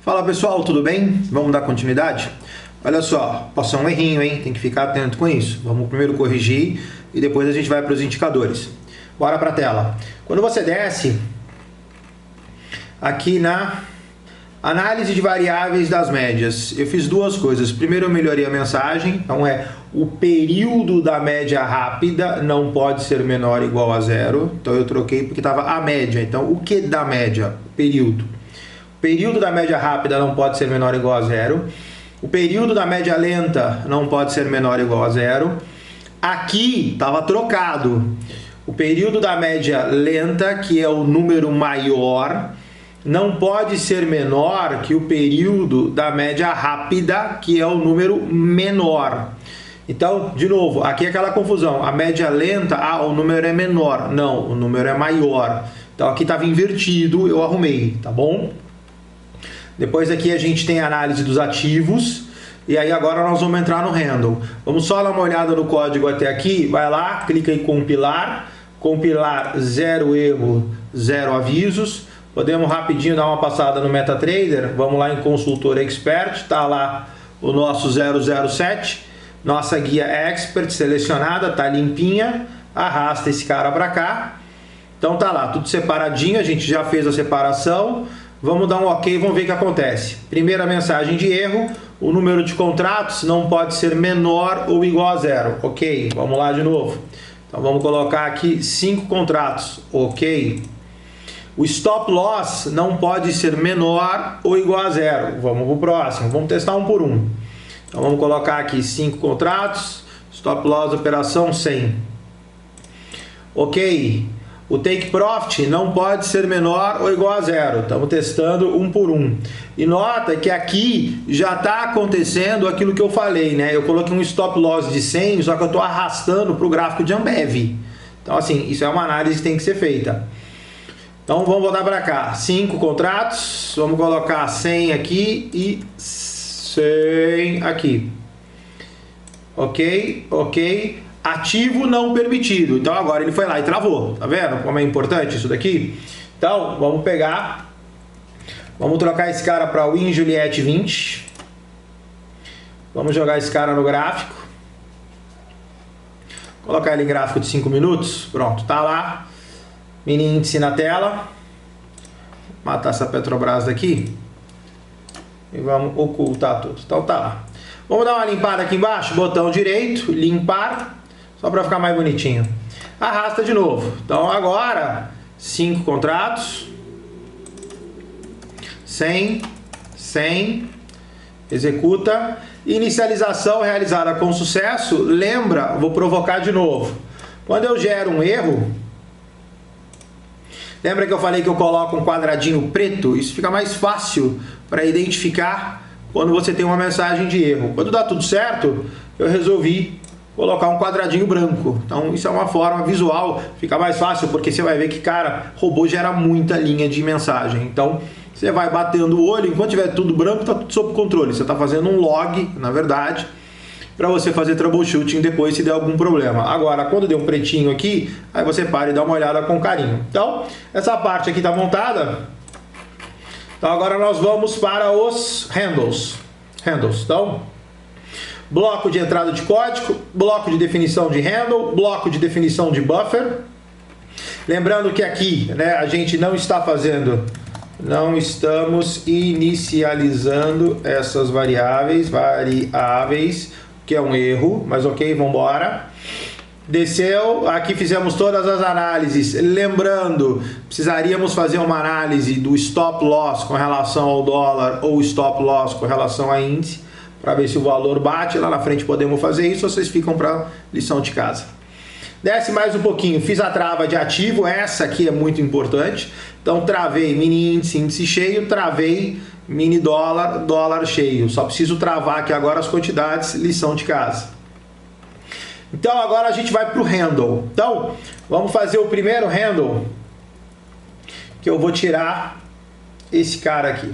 Fala pessoal, tudo bem? Vamos dar continuidade? Olha só, passou um errinho, hein? Tem que ficar atento com isso. Vamos primeiro corrigir e depois a gente vai para os indicadores. Bora para a tela. Quando você desce aqui na análise de variáveis das médias, eu fiz duas coisas. Primeiro eu melhorei a mensagem, então o período da média rápida não pode ser menor ou igual a zero. Então eu troquei porque estava a média. Então o que da média? Período. O período da média rápida não pode ser menor ou igual a zero. O período da média lenta não pode ser menor ou igual a zero. Aqui estava trocado. O período da média lenta, que é o número maior, não pode ser menor que o período da média rápida, que é o número menor. Então, de novo, aqui é aquela confusão. A média lenta, o número é menor. Não, o número é maior. Então aqui estava invertido, eu arrumei, tá bom? Depois aqui a gente tem a análise dos ativos. E aí agora nós vamos entrar no handle. Vamos só dar uma olhada no código até aqui. Vai lá, clica em compilar. Compilar, 0 erro, 0 avisos. Podemos rapidinho dar uma passada no MetaTrader. Vamos lá em Consultor Expert. Está lá o nosso 007. Nossa guia Expert selecionada, está limpinha. Arrasta esse cara para cá. Então tá lá, tudo separadinho. A gente já fez a separação. Vamos dar um ok, vamos ver o que acontece. Primeira mensagem de erro, o número de contratos não pode ser menor ou igual a zero. Ok, vamos lá de novo. Então vamos colocar aqui 5 contratos. Ok. O stop loss não pode ser menor ou igual a zero. Vamos para o próximo, vamos testar um por um. Então vamos colocar aqui 5 contratos, stop loss operação 100. Ok. O take profit não pode ser menor ou igual a zero. Estamos testando um por um. E nota que aqui já está acontecendo aquilo que eu falei, né? Eu coloquei um stop loss de 100, só que eu estou arrastando para o gráfico de Ambev. Então, assim, isso é uma análise que tem que ser feita. Então, vamos voltar para cá. 5 contratos. Vamos colocar 100 aqui e 100 aqui. Ok, ok. Ativo não permitido. Então agora ele foi lá e travou. Tá vendo como é importante isso daqui? Então vamos pegar. Vamos trocar esse cara para Win Juliette 20. Vamos jogar esse cara no gráfico. Colocar ele em gráfico de 5 minutos. Pronto, tá lá. Mini índice na tela. Matar essa Petrobras daqui. E vamos ocultar tudo. Então tá lá. Vamos dar uma limpada aqui embaixo. Botão direito, limpar. Só para ficar mais bonitinho. Arrasta de novo. Então agora, 5 contratos. 100. 100. Executa. Inicialização realizada com sucesso. Lembra, vou provocar de novo. Quando eu gero um erro, lembra que eu falei que eu coloco um quadradinho preto? Isso fica mais fácil para identificar quando você tem uma mensagem de erro. Quando dá tudo certo, eu resolvi colocar um quadradinho branco. Então isso é uma forma visual, fica mais fácil, porque você vai ver que, cara, robô gera muita linha de mensagem. Então você vai batendo o olho, enquanto tiver tudo branco, tá tudo sob controle. Você está fazendo um log, na verdade, para você fazer troubleshooting depois se der algum problema. Agora, quando der um pretinho aqui, aí você para e dá uma olhada com carinho. Então, essa parte aqui está montada. Então agora nós vamos para os handles. Então, bloco de entrada de código, bloco de definição de handle, bloco de definição de buffer. Lembrando que aqui, né, a gente não estamos inicializando essas variáveis, que é um erro, mas ok, vamos embora. Desceu, aqui fizemos todas as análises. Lembrando, precisaríamos fazer uma análise do stop loss com relação ao dólar ou stop loss com relação a índice, para ver se o valor bate. Lá na frente podemos fazer isso, vocês ficam para lição de casa. Desce mais um pouquinho, fiz a trava de ativo, essa aqui é muito importante. Então travei mini índice, índice cheio, travei mini dólar, dólar cheio. Só preciso travar aqui agora as quantidades, lição de casa. Então agora a gente vai para o handle. Então vamos fazer o primeiro handle, que eu vou tirar esse cara aqui.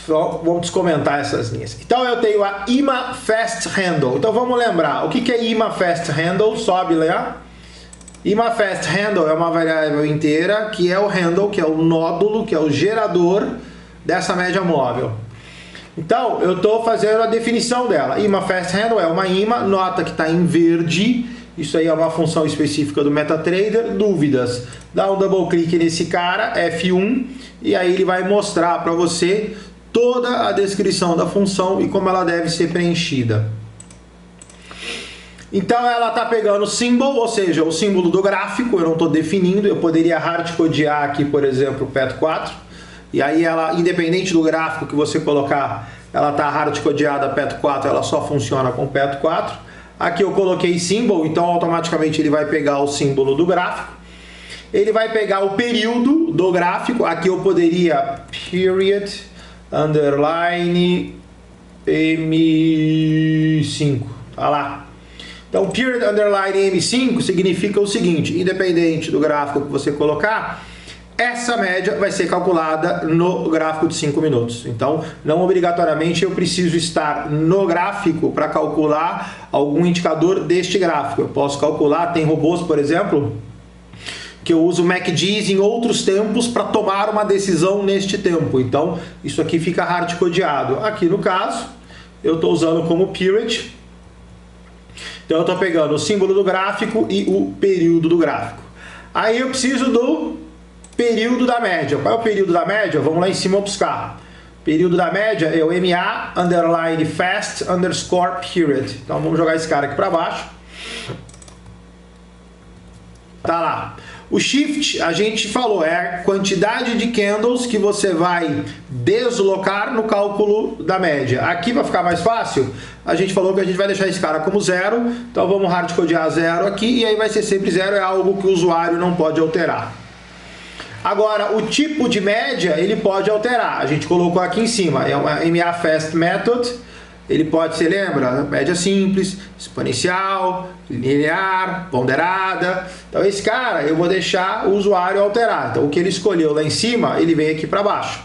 Vamos descomentar essas linhas. Então eu tenho a IMA Fast Handle. Então vamos lembrar, o que é IMA Fast Handle? Sobe lá. IMA Fast Handle é uma variável inteira, que é o handle, que é o nódulo, que é o gerador dessa média móvel. Então eu estou fazendo a definição dela. IMA Fast Handle é uma IMA, nota que está em verde. Isso aí é uma função específica do MetaTrader. Dúvidas? Dá um double clique nesse cara, F1, e aí ele vai mostrar para você toda a descrição da função e como ela deve ser preenchida. Então ela está pegando o symbol, ou seja, o símbolo do gráfico, eu não estou definindo, eu poderia hardcodear aqui, por exemplo, o PET4, e aí ela, independente do gráfico que você colocar, ela está hardcodeada PET4, ela só funciona com PET4. Aqui eu coloquei symbol, então automaticamente ele vai pegar o símbolo do gráfico. Ele vai pegar o período do gráfico, aqui eu poderia period underline M5, tá lá. Então, period underline M5 significa o seguinte, independente do gráfico que você colocar, essa média vai ser calculada no gráfico de 5 minutos. Então, não obrigatoriamente eu preciso estar no gráfico para calcular algum indicador deste gráfico. Eu posso calcular, tem robôs, por exemplo, que eu uso MACDs em outros tempos para tomar uma decisão neste tempo. Então, isso aqui fica hardcodeado. Aqui no caso, eu estou usando como period. Então, eu estou pegando o símbolo do gráfico e o período do gráfico. Aí eu preciso do período da média. Qual é o período da média? Vamos lá em cima buscar. Período da média é o MA underline fast underscore period. Então, vamos jogar esse cara aqui para baixo. Tá lá. O shift, a gente falou, é a quantidade de candles que você vai deslocar no cálculo da média. Aqui, para ficar mais fácil, a gente falou que a gente vai deixar esse cara como 0. Então vamos hardcodear 0 aqui e aí vai ser sempre 0, é algo que o usuário não pode alterar. Agora, o tipo de média, ele pode alterar. A gente colocou aqui em cima, é uma MA Fast Method. Ele pode ser, lembra? Média simples, exponencial, linear, ponderada. Então esse cara eu vou deixar o usuário alterar. Então o que ele escolheu lá em cima, ele vem aqui para baixo.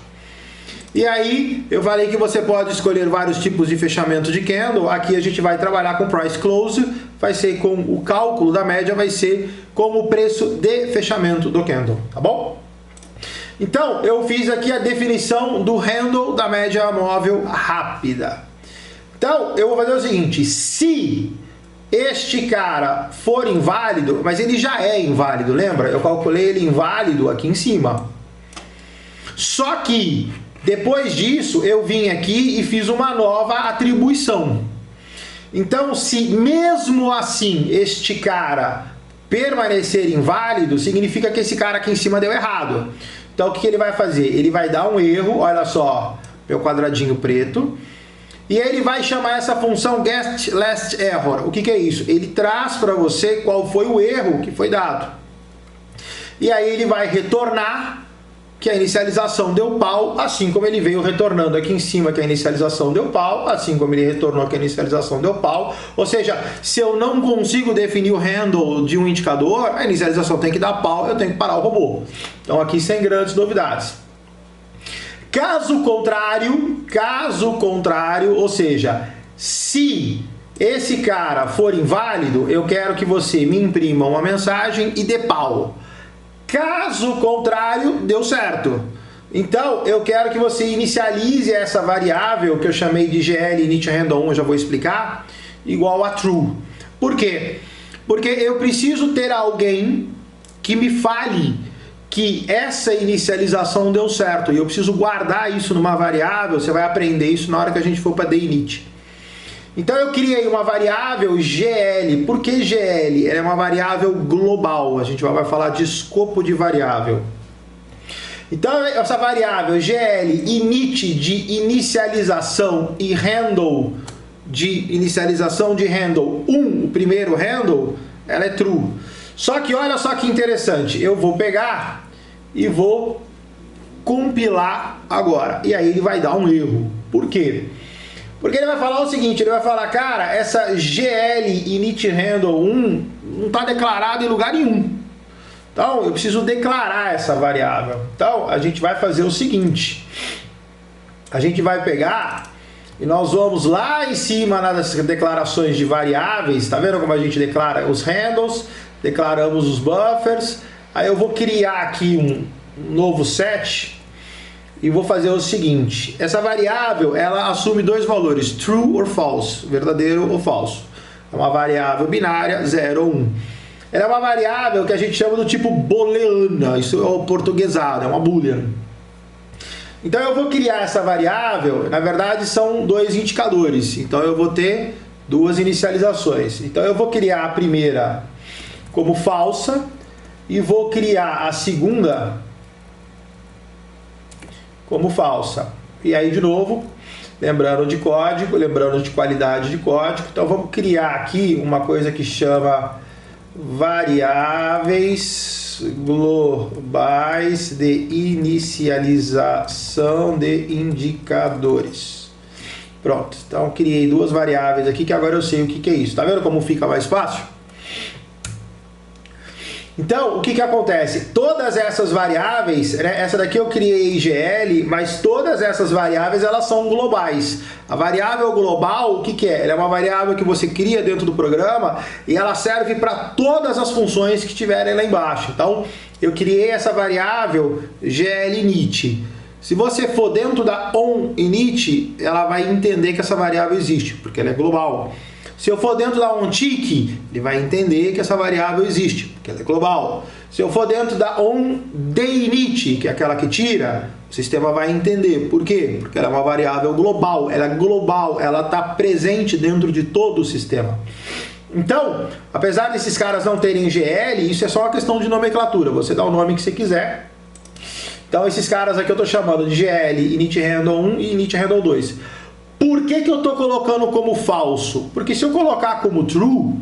E aí eu falei que você pode escolher vários tipos de fechamento de candle. Aqui a gente vai trabalhar com price close, vai ser com o cálculo da média, vai ser como o preço de fechamento do candle, tá bom? Então eu fiz aqui a definição do handle da média móvel rápida. Então, eu vou fazer o seguinte, se este cara for inválido, mas ele já é inválido, lembra? Eu calculei ele inválido aqui em cima. Só que, depois disso, eu vim aqui e fiz uma nova atribuição. Então, se mesmo assim este cara permanecer inválido, significa que esse cara aqui em cima deu errado. Então, o que ele vai fazer? Ele vai dar um erro, olha só, meu quadradinho preto. E aí ele vai chamar essa função getLastError. O que é isso? Ele traz para você qual foi o erro que foi dado. E aí ele vai retornar que a inicialização deu pau, assim como ele veio retornando aqui em cima que a inicialização deu pau, assim como ele retornou que a inicialização deu pau. Ou seja, se eu não consigo definir o handle de um indicador, a inicialização tem que dar pau, eu tenho que parar o robô. Então aqui sem grandes novidades. Caso contrário, ou seja, se esse cara for inválido, eu quero que você me imprima uma mensagem e dê pau. Caso contrário, deu certo. Então, eu quero que você inicialize essa variável que eu chamei de GL init handle 1, eu já vou explicar, igual a true. Por quê? Porque eu preciso ter alguém que me fale que essa inicialização deu certo, e eu preciso guardar isso numa variável. Você vai aprender isso na hora que a gente for para DINIT. Então eu criei uma variável GL. Por que GL? Ela é uma variável global, a gente vai falar de escopo de variável. Então essa variável GL init de inicialização e handle de inicialização de handle 1, o primeiro handle, ela é true. Só que olha só que interessante, eu vou pegar e vou compilar agora. E aí ele vai dar um erro. Por quê? Porque ele vai falar o seguinte, ele vai falar, cara, essa GL init handle 1 não está declarada em lugar nenhum. Então, eu preciso declarar essa variável. Então, a gente vai fazer o seguinte. A gente vai pegar e nós vamos lá em cima nas declarações de variáveis. Tá vendo como a gente declara os handles, declaramos os buffers. Aí eu vou criar aqui um novo set e vou fazer o seguinte. Essa variável, ela assume dois valores, true or false, verdadeiro ou falso. É uma variável binária, 0 ou 1. Ela é uma variável que a gente chama do tipo booleana, isso é o portuguesado, é uma boolean. Então eu vou criar essa variável, na verdade são dois indicadores, então eu vou ter duas inicializações. Então eu vou criar a primeira como falsa e vou criar a segunda como falsa. E aí de novo, lembrando de código, lembrando de qualidade de código, então vamos criar aqui uma coisa que chama variáveis globais de inicialização de indicadores. Pronto, então criei duas variáveis aqui que agora eu sei o que é isso. Tá vendo como fica mais fácil? Então, o que acontece? Todas essas variáveis, né, essa daqui eu criei GL, mas todas essas variáveis elas são globais. A variável global, o que é? Ela é uma variável que você cria dentro do programa e ela serve para todas as funções que tiverem lá embaixo. Então, eu criei essa variável GL_init. Se você for dentro da onInit, ela vai entender que essa variável existe, porque ela é global. Se eu for dentro da onTick, ele vai entender que essa variável existe, porque ela é global. Se eu for dentro da onDayInit, que é aquela que tira, o sistema vai entender. Por quê? Porque ela é uma variável global. Ela é global, ela está presente dentro de todo o sistema. Então, apesar desses caras não terem GL, isso é só uma questão de nomenclatura. Você dá o nome que você quiser. Então, esses caras aqui eu estou chamando de GL initHandle 1 e initHandle 2. Por que eu estou colocando como falso? Porque se eu colocar como true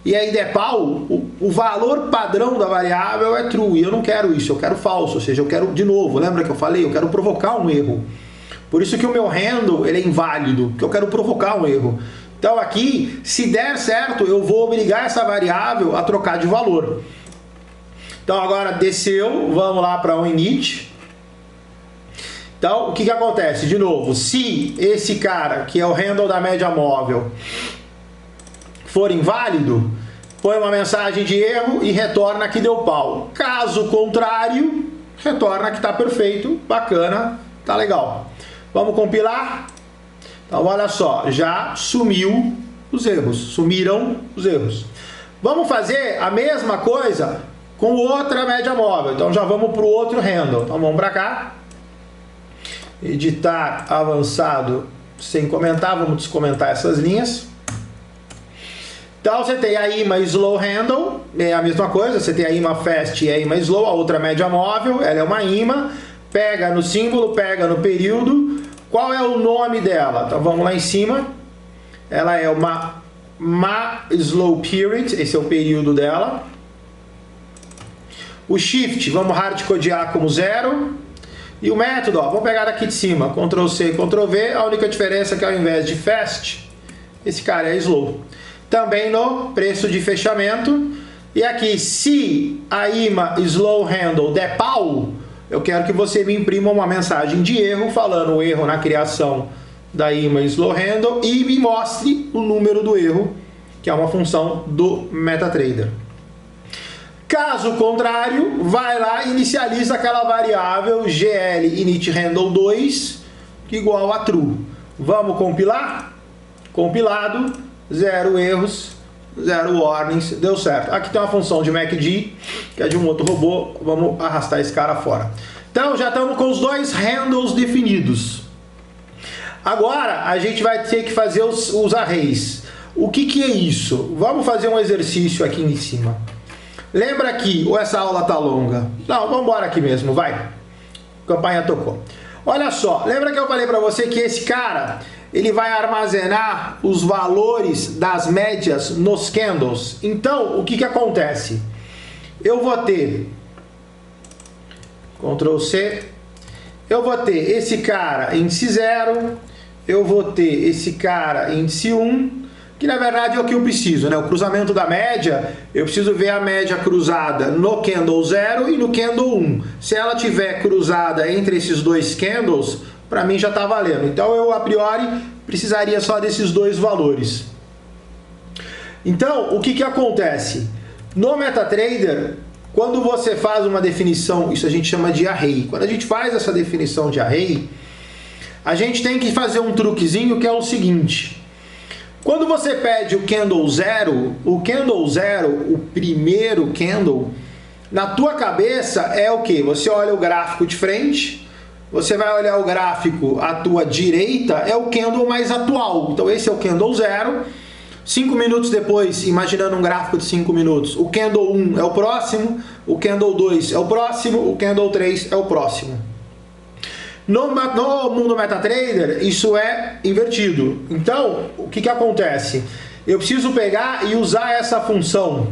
e ainda é pau, o valor padrão da variável é true. E eu não quero isso, eu quero falso. Ou seja, eu quero, de novo, lembra que eu falei? Eu quero provocar um erro. Por isso que o meu handle ele é inválido, porque eu quero provocar um erro. Então aqui, se der certo, eu vou obrigar essa variável a trocar de valor. Então agora desceu, vamos lá para o init. Então, o que acontece? De novo, se esse cara, que é o handle da média móvel, for inválido, põe uma mensagem de erro e retorna que deu pau. Caso contrário, retorna que está perfeito, bacana, tá legal. Vamos compilar? Então, olha só, já sumiu os erros, sumiram os erros. Vamos fazer a mesma coisa com outra média móvel. Então, já vamos para o outro handle. Então, vamos para cá. Editar avançado sem comentar, vamos descomentar essas linhas. Então você tem a IMA Slow Handle, é a mesma coisa, você tem a IMA Fast e a IMA Slow, a outra média móvel, ela é uma IMA, pega no símbolo, pega no período. Qual é o nome dela? Então vamos lá em cima, ela é uma Slow Period, esse é o período dela. O Shift, vamos hardcodear como 0. E o método, ó, vamos pegar aqui de cima, Ctrl C, Ctrl V, a única diferença é que ao invés de fast, esse cara é slow. Também no preço de fechamento, e aqui, se a IMA Slow Handle der pau, eu quero que você me imprima uma mensagem de erro, falando o erro na criação da IMA Slow Handle, e me mostre o número do erro, que é uma função do MetaTrader. Caso contrário, vai lá e inicializa aquela variável GL initHandle 2 igual a true. Vamos compilar? Compilado, 0 erros, 0 warnings, deu certo. Aqui tem uma função de MACD, que é de um outro robô, vamos arrastar esse cara fora. Então já estamos com os dois handles definidos. Agora a gente vai ter que fazer os arrays. O que é isso? Vamos fazer um exercício aqui em cima. Lembra aqui, ou essa aula tá longa? Não, vamos embora aqui mesmo, vai. A campanha tocou. Olha só, lembra que eu falei para você que esse cara, ele vai armazenar os valores das médias nos candles? Então, o que acontece? Eu vou ter, Ctrl C, eu vou ter esse cara índice 0, eu vou ter esse cara índice 1, que na verdade é o que eu preciso, né? O cruzamento da média, eu preciso ver a média cruzada no candle 0 e no candle 1. Se ela tiver cruzada entre esses dois candles, para mim já está valendo. Então eu, a priori, precisaria só desses dois valores. Então, o que acontece? No MetaTrader, quando você faz uma definição, isso a gente chama de array. Quando a gente faz essa definição de array, a gente tem que fazer um truquezinho que é o seguinte. Quando você pede o candle 0, o primeiro candle, na tua cabeça é o que? Você olha o gráfico de frente, você vai olhar o gráfico à tua direita, é o candle mais atual. Então esse é o candle 0. 5 minutos depois, imaginando um gráfico de 5 minutos, o candle 1 é o próximo, o candle 2 é o próximo, o candle 3 é o próximo. No mundo MetaTrader, isso é invertido. Então, o que acontece? Eu preciso pegar e usar essa função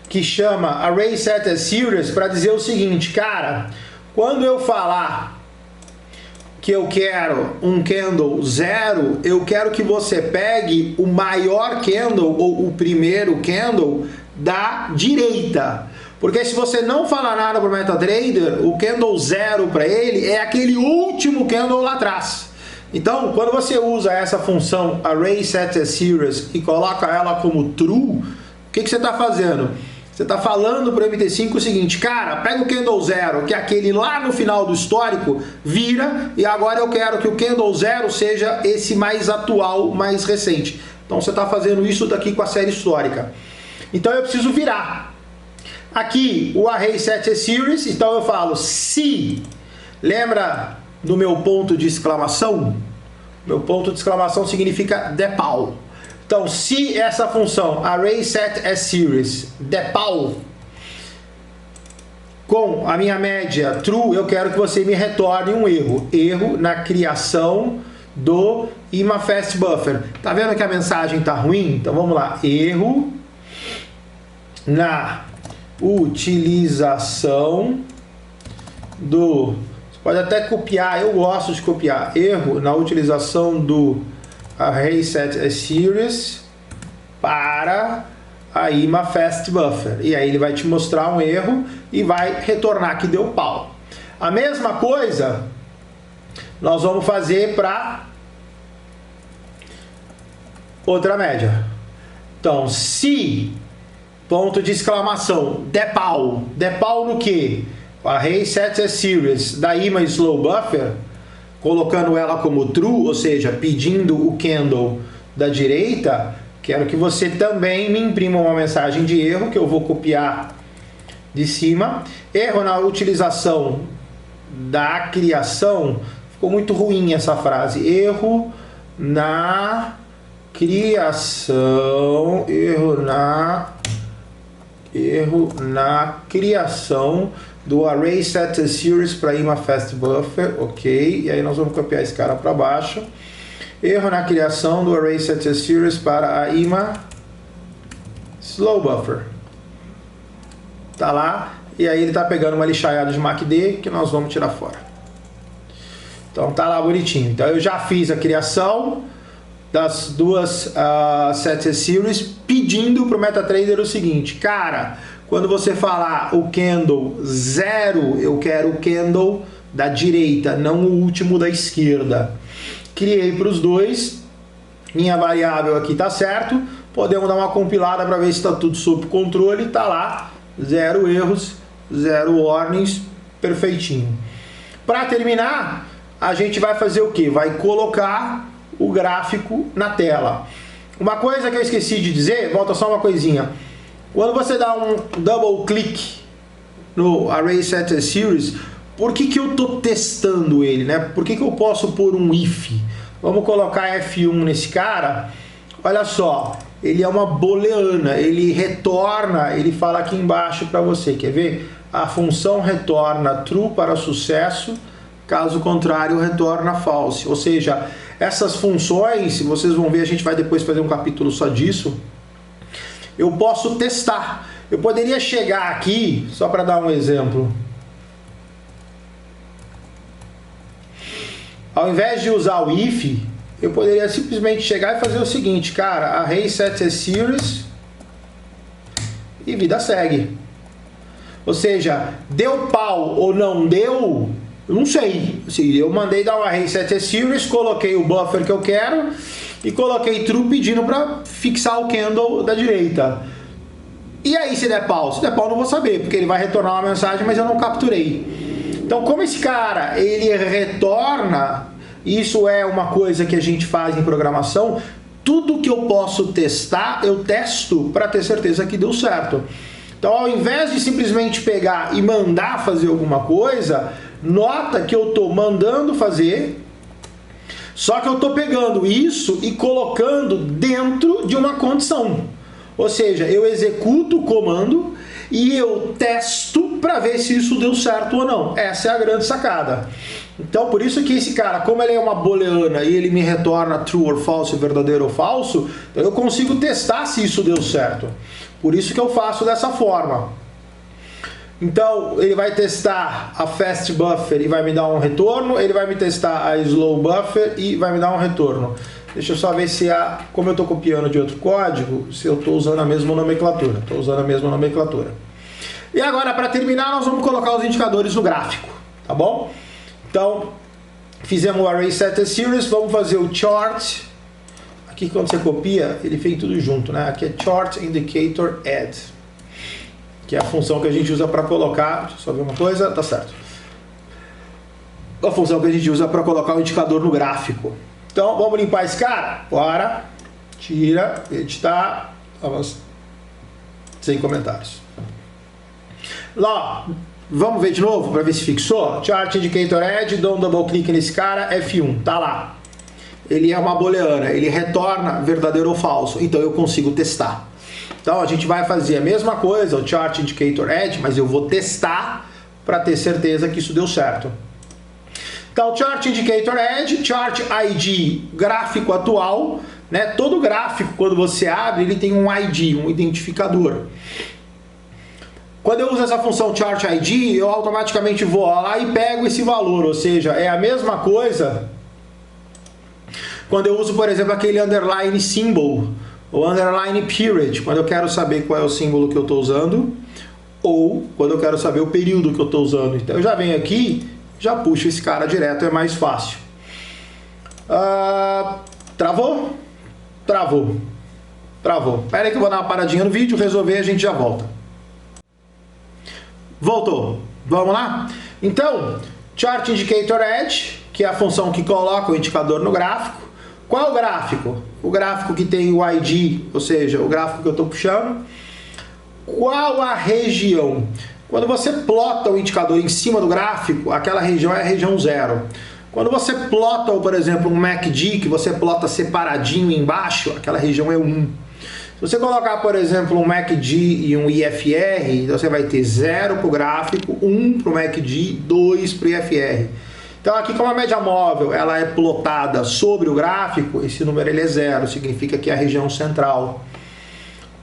que chama Array Set as Series para dizer o seguinte, cara, quando eu falar que eu quero um candle 0, eu quero que você pegue o maior candle ou o primeiro candle da direita. Porque se você não falar nada para o MetaTrader, o candle 0 para ele é aquele último candle lá atrás. Então, quando você usa essa função Array Set as Series e coloca ela como true, o que você está fazendo? Você está falando para o MT5 o seguinte, cara, pega o candle 0, que é aquele lá no final do histórico, vira, e agora eu quero que o candle 0 seja esse mais atual, mais recente. Então você está fazendo isso daqui com a série histórica. Então eu preciso virar. Aqui o Array Set as Series, então eu falo se, lembra do meu ponto de exclamação? Meu ponto de exclamação significa depal. Então, se essa função Array Set as Series depal com a minha média true, eu quero que você me retorne um erro. Erro na criação do IMA Fast Buffer. Tá vendo que a mensagem tá ruim? Então vamos lá. Erro na utilização do... Você pode até copiar, eu gosto de copiar. Erro na utilização do Array Set as Series para a IMA Fast Buffer. E aí ele vai te mostrar um erro e vai retornar que deu pau. A mesma coisa nós vamos fazer para outra média. Então, se, ponto de exclamação, depal. Depal no que? Array Set as Series da IMA Slow Buffer, colocando ela como true, ou seja, pedindo o candle da direita, quero que você também me imprima uma mensagem de erro, que eu vou copiar de cima. Erro na utilização da criação, ficou muito ruim essa frase. Erro na criação, erro na criação do Array Set as Series para IMA Fast Buffer, ok, e aí nós vamos copiar esse cara para baixo. Erro na criação do Array Set as Series para a IMA Slow Buffer. Tá lá, e aí ele tá pegando uma lixaiada de MACD que nós vamos tirar fora. Então tá lá bonitinho. Então eu já fiz a criação das duas Set as Series pedindo para o MetaTrader o seguinte, cara, quando você falar o candle 0, eu quero o candle da direita, não o último da esquerda. Criei para os dois, minha variável aqui está certo, podemos dar uma compilada para ver se está tudo sob controle, está lá, 0 erros, 0 warnings, perfeitinho. Para terminar, a gente vai fazer o que? Vai colocar o gráfico na tela. Uma coisa que eu esqueci de dizer, volta só uma coisinha. Quando você dá um double click no Array Set as Series, por que eu estou testando ele, né? Por que eu posso pôr um if? Vamos colocar F1 nesse cara. Olha só, ele é uma booleana, ele retorna, ele fala aqui embaixo para você, quer ver? A função retorna true para sucesso, caso contrário retorna false. Ou seja, essas funções, vocês vão ver, a gente vai depois fazer um capítulo só disso, eu posso testar. Eu poderia chegar aqui, só para dar um exemplo. Ao invés de usar o if, eu poderia simplesmente chegar e fazer o seguinte, cara, array set as series e vida segue. Ou seja, deu pau ou não deu, eu não sei. Assim, eu mandei dar um array set as series, coloquei o buffer que eu quero e coloquei true pedindo para fixar o candle da direita. E aí se der pau? Se der pau eu não vou saber, porque ele vai retornar uma mensagem, mas eu não capturei. Então como esse cara, ele retorna, isso é uma coisa que a gente faz em programação, tudo que eu posso testar, eu testo para ter certeza que deu certo. Então ao invés de simplesmente pegar e mandar fazer alguma coisa, nota que eu estou mandando fazer, só que eu estou pegando isso e colocando dentro de uma condição. Ou seja, eu executo o comando e eu testo para ver se isso deu certo ou não. Essa é a grande sacada. Então, por isso que esse cara, como ele é uma booleana e ele me retorna true or false, verdadeiro ou falso, eu consigo testar se isso deu certo. Por isso que eu faço dessa forma. Então, ele vai testar a fast buffer e vai me dar um retorno, ele vai me testar a slow buffer e vai me dar um retorno. Deixa eu só ver se como eu estou copiando de outro código, se eu estou usando a mesma nomenclatura. Estou usando a mesma nomenclatura. E agora, para terminar, nós vamos colocar os indicadores no gráfico, tá bom? Então, fizemos o array set as series, vamos fazer o chart. Aqui quando você copia, ele vem tudo junto, né? Aqui é chart indicator add, que é a função que a gente usa para colocar, deixa eu só ver uma coisa, tá certo. A função que a gente usa para colocar o indicador no gráfico. Então, vamos limpar esse cara? Bora. Tira, editar, vamos. Sem comentários. Lá, vamos ver de novo para ver se fixou. Chart Indicator Add, dou um double clique nesse cara, F1, tá lá. Ele é uma booleana, ele retorna verdadeiro ou falso, então eu consigo testar. Então a gente vai fazer a mesma coisa, o Chart Indicator Add, mas eu vou testar para ter certeza que isso deu certo. Então, Chart Indicator Add, Chart ID, gráfico atual, né? Todo gráfico, quando você abre, ele tem um ID, um identificador. Quando eu uso essa função Chart ID, eu automaticamente vou lá e pego esse valor, ou seja, é a mesma coisa quando eu uso, por exemplo, aquele underline symbol, ou underline period, quando eu quero saber qual é o símbolo que eu estou usando, ou quando eu quero saber o período que eu estou usando. Então eu já venho aqui, já puxo esse cara direto, é mais fácil. Travou? Travou. Travou. Espera aí que eu vou dar uma paradinha no vídeo, resolver, a gente já volta. Voltou. Vamos lá? Então, Chart Indicator Add, que é a função que coloca o indicador no gráfico. Qual é o gráfico? O gráfico que tem o ID, ou seja, o gráfico que eu estou puxando. Qual a região? Quando você plota o indicador em cima do gráfico, aquela região é a região 0. Quando você plota, por exemplo, um MACD, que você plota separadinho embaixo, aquela região é 1. Se você colocar, por exemplo, um MACD e um IFR, você vai ter 0 para o gráfico, 1 para o MACD, 2 para o IFR. Então aqui, como a média móvel ela é plotada sobre o gráfico, esse número ele é 0, significa que é a região central.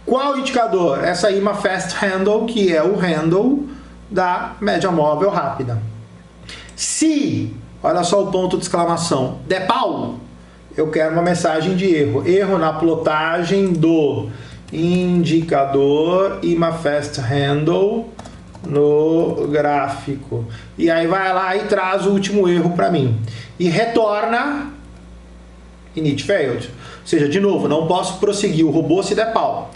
Qual indicador? Essa IMA Fast Handle, que é o handle da média móvel rápida. Se, olha só o ponto de exclamação, der pau, eu quero uma mensagem de erro. Erro na plotagem do indicador IMA Fast Handle no gráfico. E aí vai lá e traz o último erro para mim. E retorna init failed. Ou seja, de novo, não posso prosseguir o robô se der pau.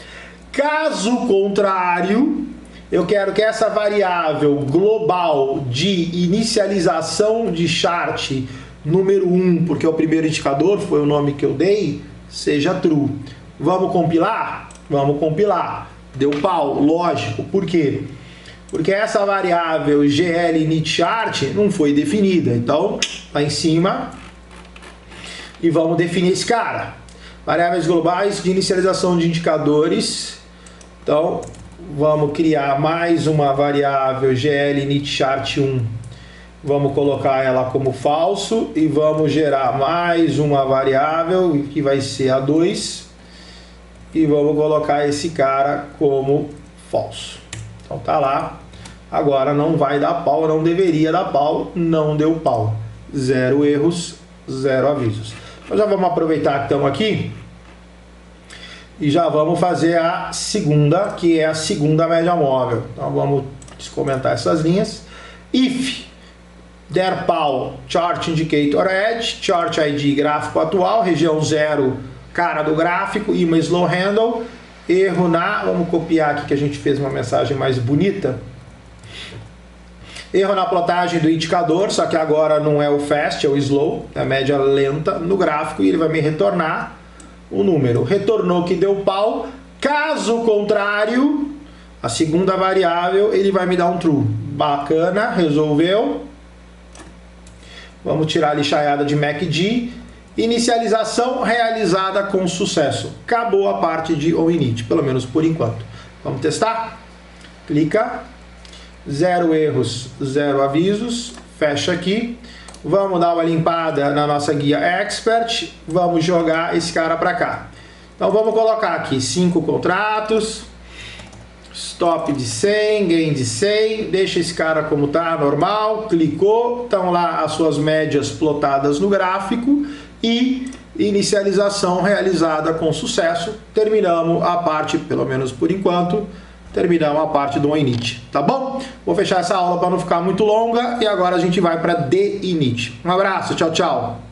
Caso contrário, eu quero que essa variável global de inicialização de chart número 1, porque é o primeiro indicador, foi o nome que eu dei, seja true. Vamos compilar? Vamos compilar. Deu pau, lógico. Por quê? Porque essa variável GL_initChart não foi definida. Então, lá em cima, e vamos definir esse cara. Variáveis globais de inicialização de indicadores. Então, vamos criar mais uma variável GL_initChart1. Vamos colocar ela como falso e vamos gerar mais uma variável que vai ser a 2 e vamos colocar esse cara como falso. Então tá lá. Agora não vai dar pau, não deveria dar pau, não deu pau. 0 erros, 0 avisos. Então já vamos aproveitar que estamos aqui e já vamos fazer a segunda, que é a segunda média móvel. Então vamos comentar essas linhas. If der pau chart indicator edge, chart ID gráfico atual, região 0, cara do gráfico, ima slow handle, erro na, vamos copiar aqui que a gente fez uma mensagem mais bonita. Erro na plotagem do indicador, só que agora não é o fast, é o slow, é a média lenta no gráfico, e ele vai me retornar o número. Retornou que deu pau, caso contrário, a segunda variável, ele vai me dar um true. Bacana, resolveu. Vamos tirar a lixaiada de MACD. Inicialização realizada com sucesso. Acabou a parte de OINIT, pelo menos por enquanto. Vamos testar? Clica. 0 erros, 0 avisos. Fecha aqui. Vamos dar uma limpada na nossa guia Expert. Vamos jogar esse cara para cá. Então vamos colocar aqui 5 contratos. Stop de 100, gain de 100, deixa esse cara como tá, normal, clicou, estão lá as suas médias plotadas no gráfico e inicialização realizada com sucesso. Terminamos a parte, pelo menos por enquanto, terminamos a parte do OINIT, tá bom? Vou fechar essa aula para não ficar muito longa e agora a gente vai para DINIT. Um abraço, tchau, tchau!